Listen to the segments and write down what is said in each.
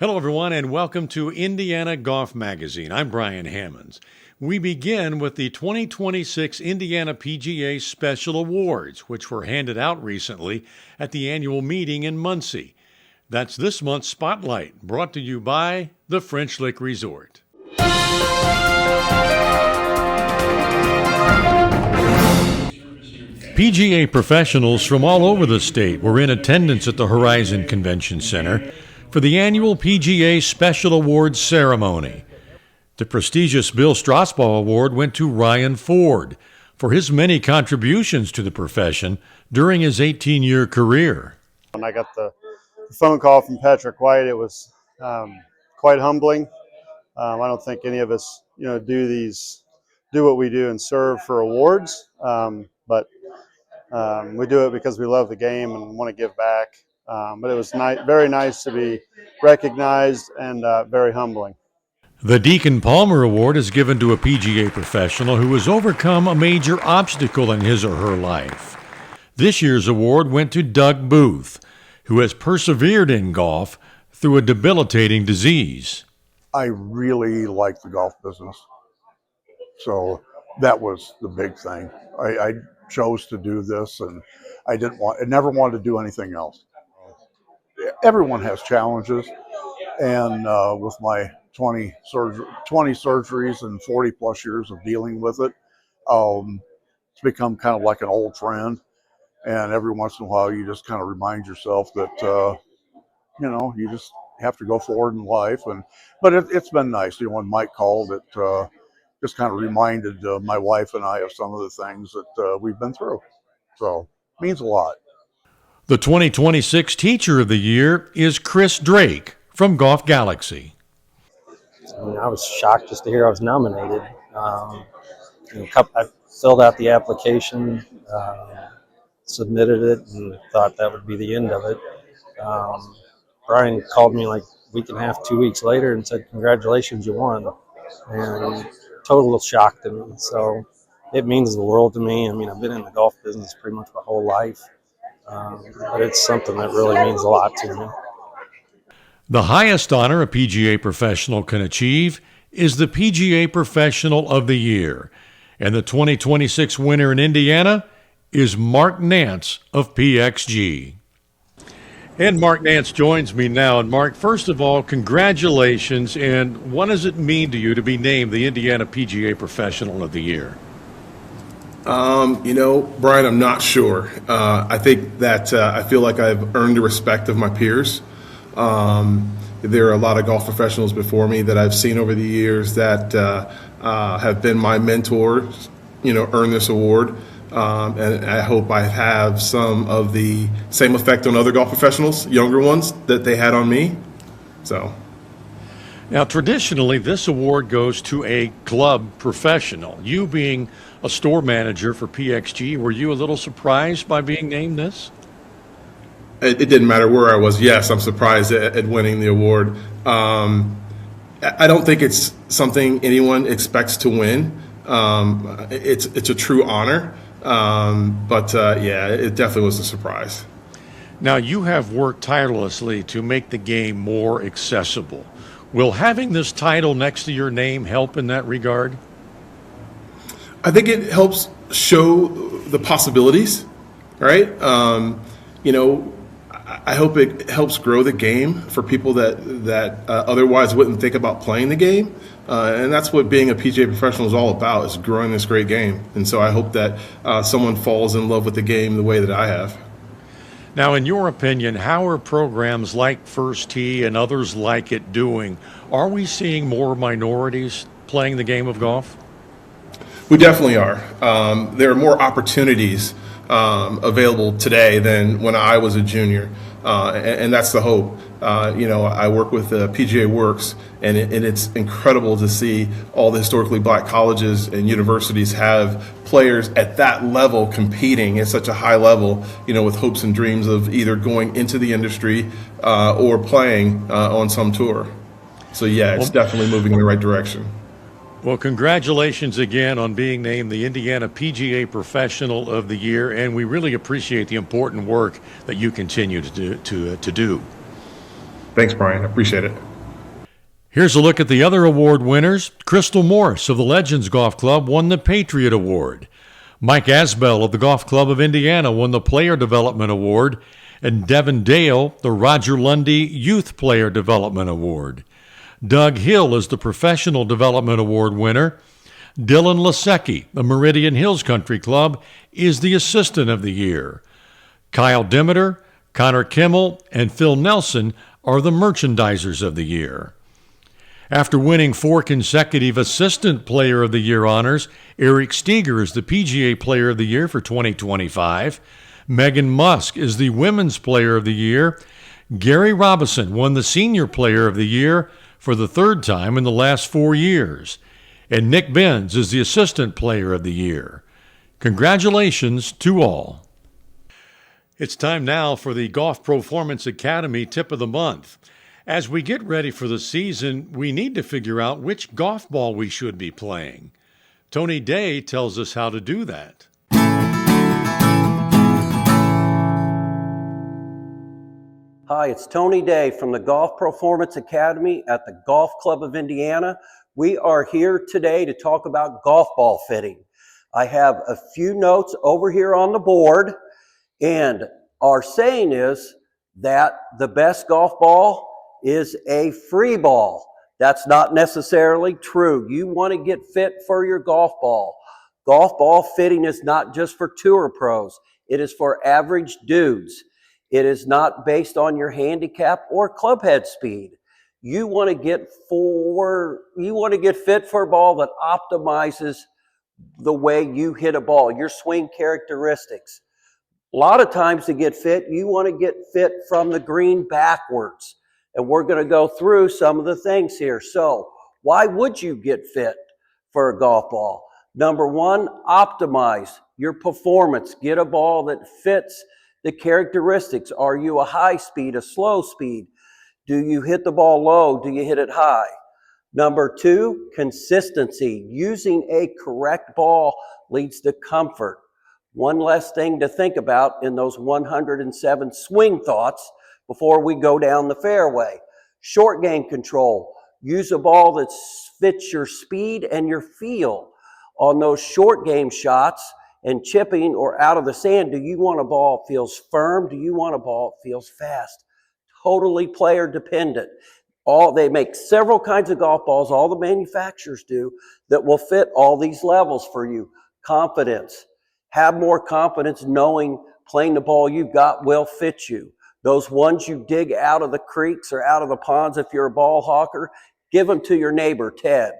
Hello, everyone, and welcome to Indiana Golf Magazine. I'm Brian Hammons. We begin with the 2026 Indiana PGA Special Awards, which were handed out recently at the annual meeting in Muncie. That's this month's Spotlight, brought to you by the French Lick Resort. PGA professionals from all over the state were in attendance at the Horizon Convention Center for the annual PGA Special Awards ceremony. The prestigious Bill Strasbaugh Award went to Ryan Ford for his many contributions to the profession during his 18-year career. When I got the phone call from Patrick White, it was quite humbling. I don't think any of us, do what we do and serve for awards, but we do it because we love the game and want to give back. But it was very nice to be recognized and very humbling. The Deacon Palmer Award is given to a PGA professional who has overcome a major obstacle in his or her life. This year's award went to Doug Booth, who has persevered in golf through a debilitating disease. I really like the golf business, so that was the big thing. I chose to do this, and I never wanted to do anything else. Everyone has challenges, and with my 20 surgeries and 40 plus years of dealing with it, it's become kind of like an old friend. And every once in a while, you just kind of remind yourself that you just have to go forward in life. But it's been nice. When Mike called, it just kind of reminded my wife and I of some of the things that we've been through. So it means a lot. The 2026 Teacher of the Year is Chris Drake from Golf Galaxy. I was shocked just to hear I was nominated. I filled out the application, submitted it, and thought that would be the end of it. Brian called me like a week and a half, 2 weeks later, and said, "Congratulations, you won." And total shock to me. So it means the world to me. I mean, I've been in the golf business pretty much my whole life. But it's something that really means a lot to me. The highest honor a PGA professional can achieve is the PGA Professional of the Year. And the 2026 winner in Indiana is Mark Nance of PXG. And Mark Nance joins me now. And Mark, first of all, congratulations. And what does it mean to you to be named the Indiana PGA Professional of the Year? Brian, I'm not sure. I think that I feel like I've earned the respect of my peers. There are a lot of golf professionals before me that I've seen over the years that have been my mentors, earn this award. And I hope I have some of the same effect on other golf professionals, younger ones, that they had on me. So. Now, traditionally, this award goes to a club professional. You being a store manager for PXG, were you a little surprised by being named this? It didn't matter where I was. Yes, I'm surprised at winning the award. I don't think it's something anyone expects to win. It's a true honor, but it definitely was a surprise. Now, you have worked tirelessly to make the game more accessible. Will having this title next to your name help in that regard? I think it helps show the possibilities, right? I hope it helps grow the game for people that otherwise wouldn't think about playing the game. And that's what being a PGA professional is all about, is growing this great game. And so I hope that someone falls in love with the game the way that I have. Now, in your opinion, how are programs like First Tee and others like it doing? Are we seeing more minorities playing the game of golf? We definitely are. There are more opportunities available today than when I was a junior, and that's the hope. I work with PGA Works, and it's incredible to see all the historically black colleges and universities have players at that level competing at such a high level, with hopes and dreams of either going into the industry or playing on some tour. So, it's definitely moving in the right direction. Well, congratulations again on being named the Indiana PGA Professional of the Year, and we really appreciate the important work that you continue to do. Thanks, Brian. I appreciate it. Here's a look at the other award winners. Crystal Morris of the Legends Golf Club won the Patriot Award. Mike Asbell of the Golf Club of Indiana won the Player Development Award, and Devin Dale the Roger Lundy Youth Player Development Award. Doug Hill is the Professional Development Award winner. Dylan Lasecki of Meridian Hills Country Club is the Assistant of the Year. Kyle Demeter, Connor Kimmel, and Phil Nelson are the Merchandisers of the Year. After winning 4 consecutive Assistant Player of the Year honors, Eric Steger is the PGA Player of the Year for 2025. Megan Musk is the Women's Player of the Year. Gary Robinson won the Senior Player of the Year for the 3rd time in the last 4 years. And Nick Benz is the Assistant Player of the Year. Congratulations to all. It's time now for the Golf Performance Academy Tip of the Month. As we get ready for the season, we need to figure out which golf ball we should be playing. Tony Day tells us how to do that. Hi, it's Tony Day from the Golf Performance Academy at the Golf Club of Indiana. We are here today to talk about golf ball fitting. I have a few notes over here on the board, and our saying is that the best golf ball is a free ball. That's not necessarily true. You want to get fit for your golf ball. Golf ball fitting is not just for tour pros. It is for average dudes. It is not based on your handicap or club head speed. You want to get fit for a ball that optimizes the way you hit a ball, your swing characteristics. A lot of times to get fit, you want to get fit from the green backwards. And we're going to go through some of the things here. So why would you get fit for a golf ball? Number one, optimize your performance. Get a ball that fits the characteristics. Are you a high speed, a slow speed? Do you hit the ball low? Do you hit it high? Number two, consistency. Using a correct ball leads to comfort. One less thing to think about in those 107 swing thoughts before we go down the fairway. Short game control. Use a ball that fits your speed and your feel. On those short game shots and chipping or out of the sand, do you want a ball that feels firm? Do you want a ball that feels fast? Totally player dependent. They make several kinds of golf balls, all the manufacturers do, that will fit all these levels for you. Confidence. Have more confidence knowing playing the ball you've got will fit you. Those ones you dig out of the creeks or out of the ponds, if you're a ball hawker, give them to your neighbor, Ted.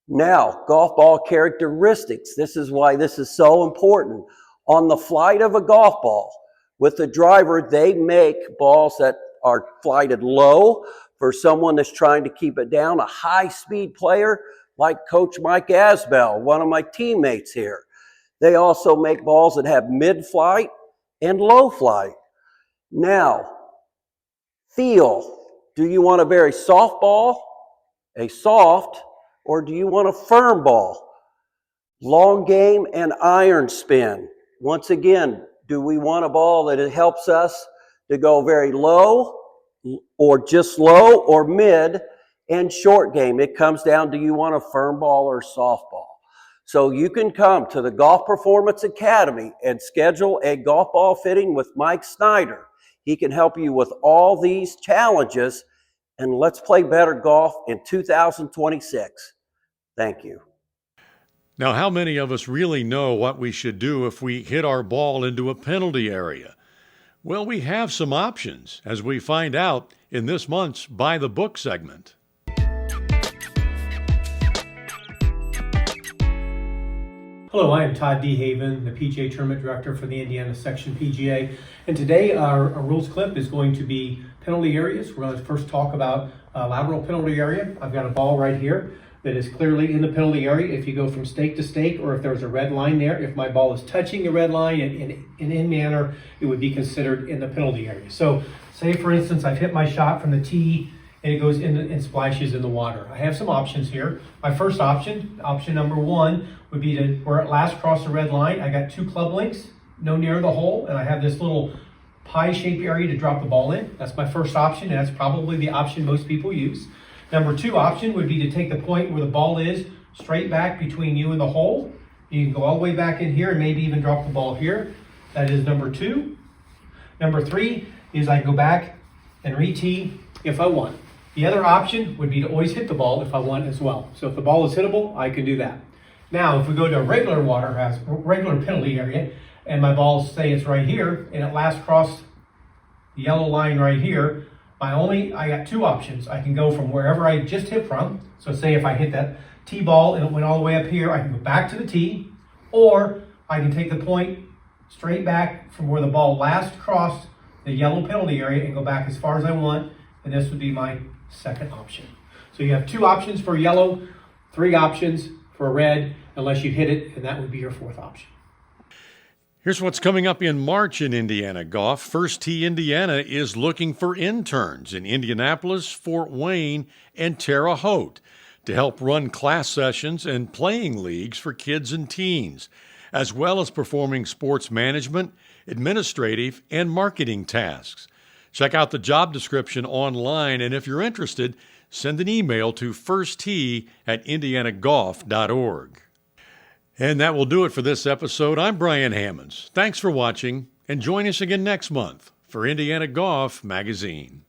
Now, golf ball characteristics. This is why this is so important. On the flight of a golf ball, with the driver, they make balls that are flighted low for someone that's trying to keep it down. A high-speed player like Coach Mike Asbell, one of my teammates here. They also make balls that have mid-flight and low flight. Now, feel. Do you want a very soft ball, a soft, or do you want a firm ball? Long game and iron spin. Once again, do we want a ball that it helps us to go very low or just low or mid? And short game, it comes down, do you want a firm ball or soft ball? So you can come to the Golf Performance Academy and schedule a golf ball fitting with Mike Snyder. He can help you with all these challenges, and let's play better golf in 2026. Thank you. Now, how many of us really know what we should do if we hit our ball into a penalty area? Well, we have some options, as we find out in this month's By the Book segment. Hello, I am Todd DeHaven, the PGA Tournament Director for the Indiana Section PGA. And today our rules clip is going to be penalty areas. We're going to first talk about lateral penalty area. I've got a ball right here that is clearly in the penalty area. If you go from stake to stake, or if there's a red line there, if my ball is touching the red line in manner, it would be considered in the penalty area. So say, for instance, I've hit my shot from the tee and it goes in and splashes in the water. I have some options here. My first option number one, would be to where it last crossed the red line. I got 2 club links, no near the hole, and I have this little pie-shaped area to drop the ball in. That's my first option, and that's probably the option most people use. Number 2 option would be to take the point where the ball is straight back between you and the hole. You can go all the way back in here and maybe even drop the ball here. That is number 2. Number 3 is I go back and re-tee if I want. The other option would be to always hit the ball if I want as well. So if the ball is hittable, I can do that. Now, if we go to a regular regular penalty area, and my ball, say it's right here, and it last crossed the yellow line right here, I got 2 options. I can go from wherever I just hit from. So say if I hit that tee ball and it went all the way up here, I can go back to the tee, or I can take the point straight back from where the ball last crossed the yellow penalty area and go back as far as I want, and this would be my second option. So you have 2 options for yellow, 3 options for red, unless you hit it, and that would be your 4th option. Here's what's coming up in March in Indiana golf. First Tee Indiana is looking for interns in Indianapolis, Fort Wayne, and Terre Haute to help run class sessions and playing leagues for kids and teens, as well as performing sports management, administrative, and marketing tasks. Check out the job description online, and if you're interested, send an email to firsttee@indianagolf.org. And that will do it for this episode. I'm Brian Hammons. Thanks for watching, and join us again next month for Indiana Golf Magazine.